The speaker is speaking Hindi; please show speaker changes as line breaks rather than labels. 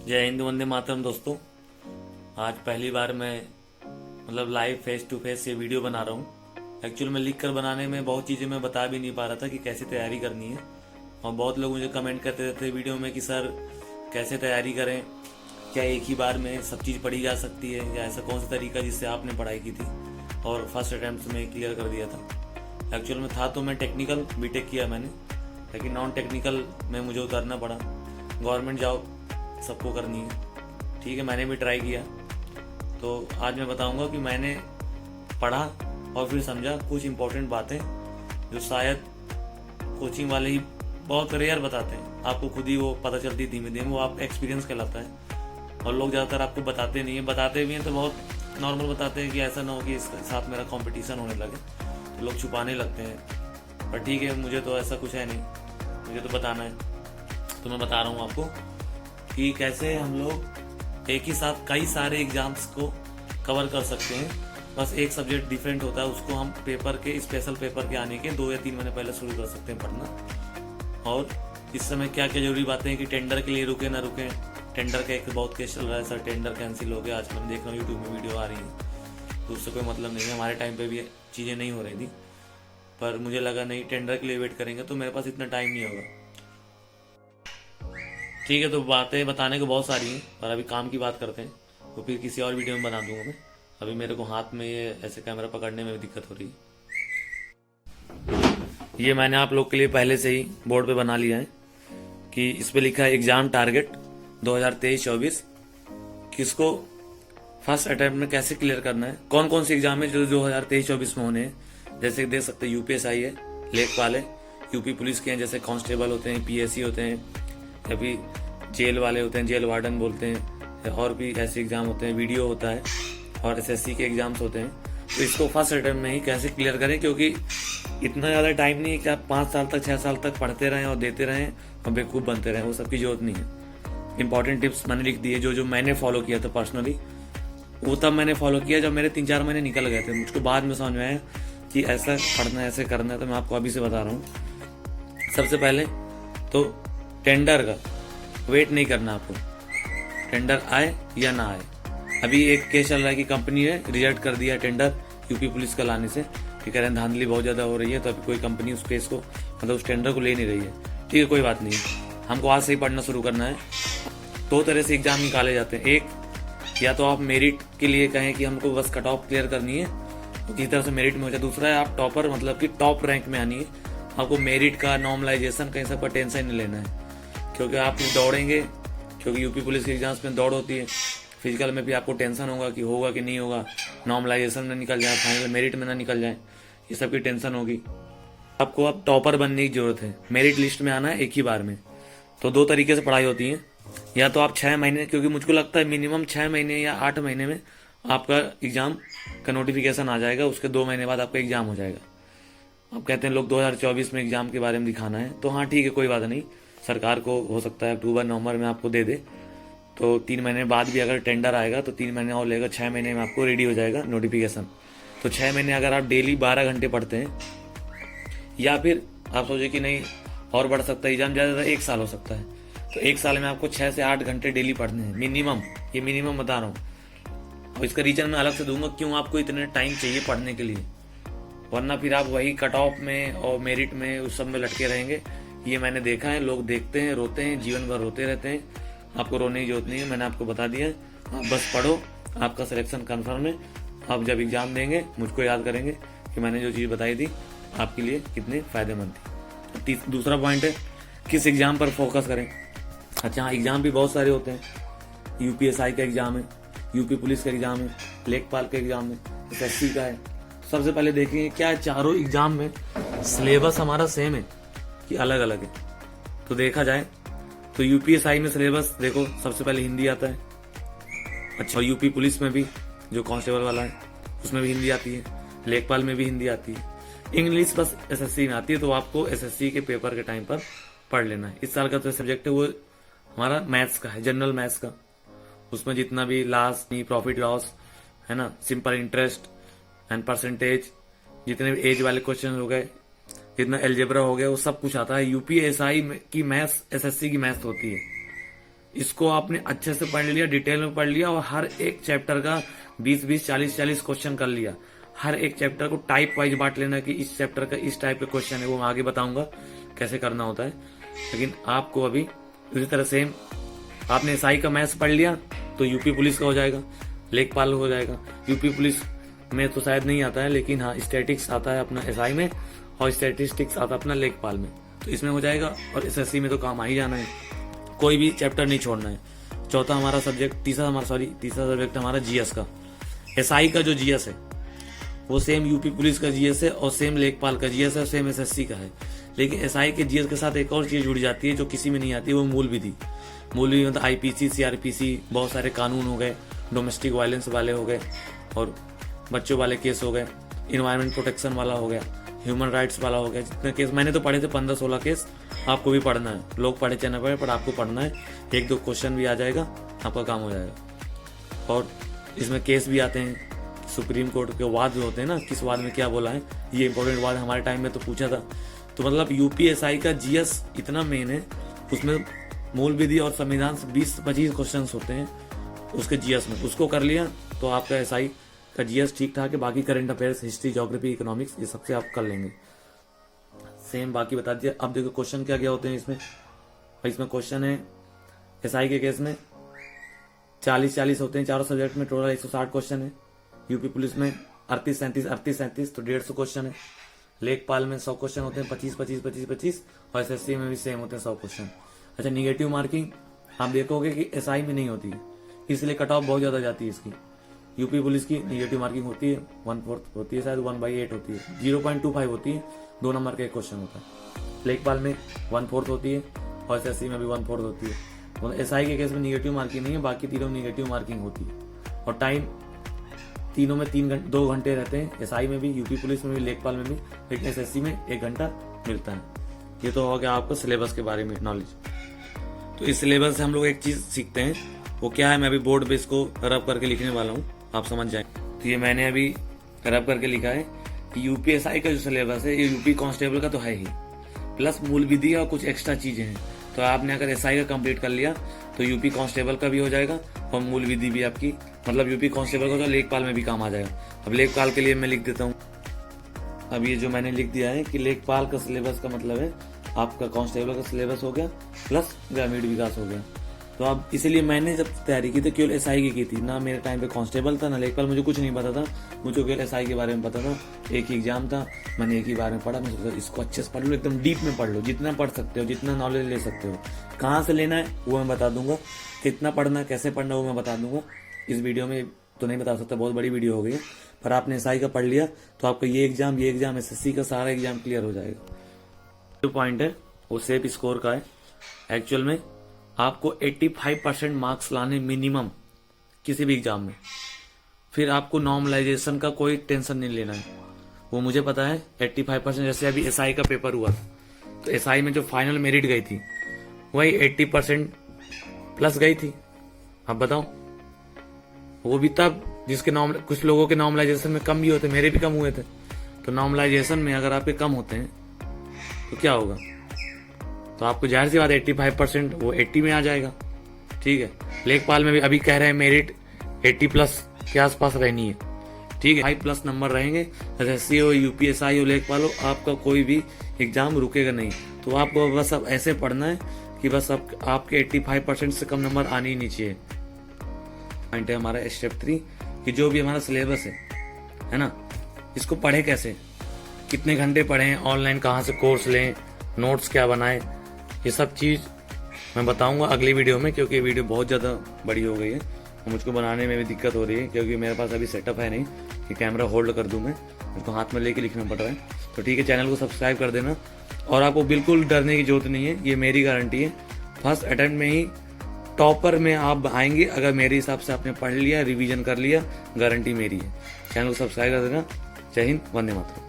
जय हिंद, वंदे मातरम। दोस्तों, आज पहली बार मैं लाइव फेस टू फेस ये वीडियो बना रहा हूँ। एक्चुअल में लिख कर बनाने में बहुत चीज़ें मैं बता भी नहीं पा रहा था कि कैसे तैयारी करनी है। और बहुत लोग मुझे कमेंट करते रहते वीडियो में कि सर कैसे तैयारी करें, क्या एक ही बार में सब चीज़ पढ़ी जा सकती है, या ऐसा कौन सा तरीका जिससे आपने पढ़ाई की थी और फर्स्ट अटैम्प्ट में क्लियर कर दिया था। एक्चुअल में था तो मैं टेक्निकल बीटेक किया मैंने, लेकिन नॉन टेक्निकल में मुझे उतरना पड़ा। गवर्नमेंट जॉब सबको करनी है, ठीक है, मैंने भी ट्राई किया। तो आज मैं बताऊंगा कि मैंने पढ़ा और फिर समझा कुछ इंपॉर्टेंट बातें जो शायद कोचिंग वाले ही बहुत रेयर बताते हैं, आपको खुद ही वो पता चलती है धीमे धीमे, वो आप एक्सपीरियंस कहलाता है। और लोग ज़्यादातर आपको बताते नहीं है, बताते भी हैं तो बहुत नॉर्मल बताते हैं कि ऐसा ना हो कि इसके साथ मेरा कंपटीशन होने लगे, तो लोग छुपाने लगते हैं। पर ठीक है, मुझे तो ऐसा कुछ है नहीं, मुझे तो बताना है। तो मैं बता रहा हूँ आपको कि कैसे हम लोग एक ही साथ कई सारे एग्जाम्स को कवर कर सकते हैं। बस एक सब्जेक्ट डिफरेंट होता है, उसको हम पेपर के स्पेशल पेपर के आने के 2 या 3 महीने पहले शुरू कर सकते हैं पढ़ना। और इस समय क्या क्या जरूरी बातें हैं कि टेंडर के लिए रुके ना रुके। टेंडर का एक बहुत केस चल रहा है, सर टेंडर कैंसिल हो गया, आजकल मैं देख रहा हूँ यूट्यूब में वीडियो आ रही है, तो उससे कोई मतलब नहीं है। हमारे टाइम पे भी चीज़ें नहीं हो रही थी, पर मुझे लगा नहीं, टेंडर के लिए वेट करेंगे तो मेरे पास इतना टाइम नहीं होगा। ठीक है, तो बातें बताने को बहुत सारी हैं, पर अभी काम की बात करते हैं, तो फिर किसी और वीडियो में बना दूंगा मैं। अभी मेरे को हाथ में ये ऐसे कैमरा पकड़ने में भी दिक्कत हो रही है। ये मैंने आप लोग के लिए पहले से ही बोर्ड पे बना लिया है कि इस पे लिखा है एग्जाम टारगेट 2023-24, किसको फर्स्ट अटेम्प्ट में कैसे क्लियर करना है, कौन कौन से एग्जाम है जो 2023-24 में होने हैं। जैसे देख सकते हैं यूपीएसआई है, लेखपाल है, यूपी पुलिस के हैं, जैसे कांस्टेबल होते हैं, पीएससी होते हैं, या फिर जेल वाले होते हैं, जेल वार्डन बोलते हैं, और भी ऐसे एग्जाम होते हैं, वीडियो होता है, और एसएससी के एग्जाम्स होते हैं। तो इसको फर्स्ट अटेम्प्ट में ही कैसे क्लियर करें, क्योंकि इतना ज़्यादा टाइम नहीं है कि आप 5 साल तक 6 साल तक पढ़ते रहें और देते रहें और बेवकूफ़ बनते रहें, वो सबकी जरूरत नहीं है। इंपॉर्टेंट टिप्स मैंने लिख दिए जो मैंने फॉलो किया था पर्सनली। वो तब मैंने फॉलो किया जब मेरे 3-4 महीने निकल गए थे, मुझको बाद में समझ में आया कि ऐसा पढ़ना है, ऐसे करना है। तो मैं आपको अभी से बता रहा हूँ। सबसे पहले तो टेंडर का वेट नहीं करना आपको, टेंडर आए या ना आए। अभी एक केस चल रहा है कि कंपनी ने रिजेक्ट कर दिया टेंडर यूपी पुलिस का लाने से, कि कह रहे हैं धांधली बहुत ज़्यादा हो रही है, तो अभी कोई कंपनी उस केस को उस टेंडर को ले नहीं रही है। ठीक है, कोई बात नहीं, हमको आज से ही पढ़ना शुरू करना है। 2 तरह से एग्जाम निकाले जाते हैं। एक, या तो आप मेरिट के लिए कहें कि हमको बस कट ऑफ क्लियर करनी है, तो किसी तरह से मेरिट में हो जाए। दूसरा है आप टॉपर, मतलब कि टॉप रैंक में आनी है, आपको मेरिट का, नॉर्मलाइजेशन का, इन सब का टेंशन नहीं लेना है, क्योंकि आप दौड़ेंगे, क्योंकि यूपी पुलिस के एग्जाम्स में दौड़ होती है। फिजिकल में भी आपको टेंशन होगा कि होगा कि नहीं होगा, नॉर्मलाइजेशन में निकल जाए, फाइनल मेरिट में ना निकल जाए, ये सब की टेंशन होगी। आपको अब टॉपर बनने की जरूरत है, मेरिट लिस्ट में आना है एक ही बार में। तो 2 तरीके से पढ़ाई होती है, या तो आप 6 महीने, क्योंकि मुझको लगता है मिनिमम 6 महीने या 8 महीने में आपका एग्जाम का नोटिफिकेशन आ जाएगा, उसके 2 महीने बाद आपका एग्जाम हो जाएगा। अब कहते हैं लोग 2024 में एग्जाम के बारे में दिखाना है, तो हाँ ठीक है, कोई बात नहीं, सरकार को हो सकता है अक्टूबर-नवंबर में आपको दे दे, तो 3 महीने बाद भी अगर टेंडर आएगा तो 3 महीने और लेगा, 6 महीने में आपको रेडी हो जाएगा नोटिफिकेशन। तो 6 महीने अगर आप डेली 12 घंटे पढ़ते हैं, या फिर आप सोचे कि नहीं और बढ़ सकता है एग्जाम, ज़्यादा 1 साल हो सकता है, तो 1 साल में आपको 6 से 8 घंटे डेली पढ़ने हैं मिनिमम। ये मिनिमम बता रहा हूँ, और इसका रीजन मैं अलग से दूंगा क्यों आपको इतने टाइम चाहिए पढ़ने के लिए, वरना फिर आप वही कट ऑफ में और मेरिट में उस सब में लटके रहेंगे। ये मैंने देखा है, लोग देखते हैं, रोते हैं, जीवन भर रोते रहते हैं। आपको रोने की जरूरत नहीं है, मैंने आपको बता दिया, आप बस पढ़ो, आपका सिलेक्शन कंफर्म है। आप जब एग्जाम देंगे मुझको याद करेंगे कि मैंने जो चीज़ बताई थी आपके लिए कितनी फायदेमंद थी। दूसरा पॉइंट है किस एग्जाम पर फोकस करें। अच्छा, एग्जाम भी बहुत सारे होते हैं, यूपीएसआई का एग्जाम है, यूपी पुलिस का एग्जाम है, लेखपाल का एग्जाम है, एसएससी का है। सबसे पहले देखेंगे क्या चारों एग्जाम में सिलेबस हमारा सेम है कि अलग अलग है। तो देखा जाए तो यूपीएसआई में सिलेबस देखो, सबसे पहले हिंदी आता है। अच्छा, यूपी पुलिस में भी जो कांस्टेबल वाला है उसमें भी हिंदी आती है, लेखपाल में भी हिंदी आती है, इंग्लिश बस एसएससी में आती है। तो आपको एसएससी के पेपर के टाइम पर पढ़ लेना है। इस साल का जो सब्जेक्ट है वो हमारा मैथ्स का है, जनरल मैथ्स का। उसमें जितना भी लॉस, प्रॉफिट लॉस है ना, सिंपल इंटरेस्ट एंड परसेंटेज, जितने भी एज वाले क्वेश्चन हो गए, जितना एल्जेब्रा हो गया, वो सब कुछ आता है। यूपीएसआई की मैथ्स एसएससी की मैथ्स होती है। इसको आपने अच्छे से पढ़ लिया, डिटेल में पढ़ लिया और हर एक चैप्टर का 20-20, 40-40 क्वेश्चन कर लिया। हर एक चैप्टर को टाइप वाइज बांट लेना कि इस चैप्टर का इस टाइप के क्वेश्चन है, वो मैं आगे बताऊंगा कैसे करना होता है। लेकिन आपको अभी इसी तरह सेम आपने एसआई का मैथ्स पढ़ लिया तो यूपी पुलिस का हो जाएगा, लेखपाल हो जाएगा। यूपी पुलिस में तो शायद नहीं आता है, लेकिन हाँ स्टैटिक्स आता है अपना एसआई में और स्टैटिस्टिक्स आता है अपना लेखपाल में, तो इसमें हो जाएगा। और एसएससी में तो काम आ ही जाना है, कोई भी चैप्टर नहीं छोड़ना है। चौथा हमारा सब्जेक्ट, तीसरा सब्जेक्ट हमारा जीएस का। एसआई का जो जीएस है वो सेम यूपी पुलिस का जीएस है और सेम लेखपाल का जीएस है और सेम एसएससी का है। लेकिन एसआई के जीएस के साथ एक और चीज जुड़ जाती है जो किसी में नहीं आती, वो मूल विधि। मूल विधि मतलब आईपीसी, सीआरपीसी, बहुत सारे कानून हो गए, डोमेस्टिक वायलेंस वाले हो गए और बच्चों वाले केस हो गए, इन्वायरमेंट प्रोटेक्शन वाला हो गया, ह्यूमन राइट्स वाला हो गया। जितने केस मैंने तो पढ़े थे 15-16 केस, आपको भी पढ़ना है। लोग पढ़े चाहे ना पढ़े पर आपको पढ़ना है। 1-2 क्वेश्चन भी आ जाएगा, आपका काम हो जाएगा। और इसमें केस भी आते हैं, सुप्रीम कोर्ट के वाद जो होते हैं ना, किस वाद में क्या बोला है, ये इंपॉर्टेंट वाद हमारे टाइम में तो पूछा था। तो मतलब यूपीएसआई का जीएस इतना मेन है, उसमें मूल विधि और संविधान से 20-25 क्वेश्चन होते हैं उसके जीएस में। उसको कर लिया तो आपका एसआई का जीएस ठीक ठाक है। बाकी current affairs, history, geography, economics, ये सबसे आप कर लेंगे। सेम बाकी बता दिया। अब देखो क्वेश्चन क्या क्या होते हैं इसमें। इसमें क्वेश्चन है एसआई के केस में 40-40 होते हैं, चारों सब्जेक्ट में टोटल 160 क्वेश्चन है। यूपी पुलिस में 38-37 तो 150 क्वेश्चन है। लेखपाल में 100 क्वेश्चन होते हैं, 25 और एसएससी में भी सेम होते हैं 100 क्वेश्चन। अच्छा, निगेटिव मार्किंग आप देखोगे कि एसआई में नहीं होती है, इसलिए कट ऑफ बहुत ज्यादा जाती है इसकी। यूपी पुलिस की निगेटिव मार्किंग होती है 1/4 होती है, शायद 1/8 होती है, 0.25 होती है, 2 नंबर का एक क्वेश्चन होता है। लेखपाल में 1/4 होती है और एसएससी में भी 1/4 होती है। एसआई के केस में निगेटिव मार्किंग नहीं है, बाकी तीनों में निगेटिव मार्किंग होती है। और टाइम तीनों में 2 घंटे रहते हैं, एसआई में भी, यूपी पुलिस में भी, लेखपाल में भी, लेकिन एसएससी में 1 घंटा मिलता है। ये तो हो गया आपको सिलेबस के बारे में नॉलेज। तो इस सिलेबस से हम लोग एक चीज सीखते हैं, वो क्या है, मैं अभी बोर्ड पे इसको रब करके लिखने वाला हूँ, आप समझ जाए। तो ये मैंने अभी रब करके लिखा है कि यूपीएसआई का जो सिलेबस है ये यूपी कांस्टेबल का तो है ही, प्लस मूल विधि और कुछ एक्स्ट्रा चीजें हैं। तो आपने अगर एसआई का कंप्लीट कर लिया तो यूपी कांस्टेबल का भी हो जाएगा और मूल विधि भी आपकी, मतलब यूपी कांस्टेबल का तो लेखपाल में भी काम आ जाएगा। अब लेखपाल के लिए मैं लिख देता हूँ, अब ये जो मैंने लिख दिया है कि लेखपाल का सिलेबस का मतलब है आपका कांस्टेबल का सिलेबस हो गया प्लस ग्रामीण विकास हो गया। तो अब इसीलिए मैंने जब तैयारी की थी केवल एसआई की थी, ना मेरे टाइम पे कांस्टेबल था ना लेखपाल, मुझे कुछ नहीं पता था, मुझे केवल एसआई के बारे में पता था। एक ही एग्जाम था, मैंने एक ही बारे में पढ़ा, मैं सोचा इसको अच्छे से पढ़ लो, एकदम डीप में पढ़ लो, जितना पढ़ सकते हो, जितना नॉलेज ले सकते हो। कहाँ से लेना है वो मैं बता दूंगा, कितना पढ़ना है, कैसे पढ़ना है वो मैं बता दूंगा। इस वीडियो में तो नहीं बता सकता, बहुत बड़ी वीडियो हो गई है, पर आपने एसआई का पढ़ लिया तो आपका ये एग्जाम एसएससी का सारा एग्जाम क्लियर हो जाएगा। जो पॉइंट है वो सेफ स्कोर का है। एक्चुअल में आपको 85% मार्क्स लाने मिनिमम किसी भी एग्जाम में, फिर आपको नॉर्मलाइजेशन का कोई टेंशन नहीं लेना है, वो मुझे पता है। 85% जैसे अभी एसआई का पेपर हुआ तो एसआई में जो फाइनल मेरिट गई थी वही 80% प्लस गई थी। अब बताओ, वो भी तब जिसके कुछ लोगों के नॉर्मलाइजेशन में कम भी होते, मेरे भी कम हुए थे। तो नॉर्मलाइजेशन में अगर आपके कम होते हैं तो क्या होगा, तो आपको जाहिर सी बात 85% वो 80 में आ जाएगा। ठीक है, लेखपाल में भी अभी कह रहे हैं मेरिट 80+ के आसपास रहनी है। ठीक है, 5+ नंबर रहेंगे, एसएससी हो, यूपीएसआई हो, लेखपाल हो, आपका कोई भी एग्जाम रुकेगा नहीं। तो आपको बस अब ऐसे पढ़ना है कि बस अब आपके 85% से कम नंबर आने ही नहीं चाहिए। पॉइंट है हमारा स्टेप 3 कि जो भी हमारा सिलेबस है ना, इसको पढ़े कैसे, कितने घंटे पढ़ें, ऑनलाइन कहाँ से कोर्स लें, नोट्स क्या बनाएं, ये सब चीज मैं बताऊंगा अगली वीडियो में, क्योंकि वीडियो बहुत ज्यादा बड़ी हो गई है और मुझको बनाने में भी दिक्कत हो रही है, क्योंकि मेरे पास अभी सेटअप है नहीं कि कैमरा होल्ड कर दूं मैं, मुझको हाथ में लेके लिखना पड़ रहा है। तो ठीक है, चैनल को सब्सक्राइब कर देना और आपको बिल्कुल डरने की जरूरत नहीं है, ये मेरी गारंटी है। फर्स्ट अटेम्प्ट में ही टॉपर में आप आएंगे अगर मेरे हिसाब से आपने पढ़ लिया, रिवीजन कर लिया, गारंटी मेरी है। चैनल को सब्सक्राइब कर देना। जय हिंद, वंदे मातरम।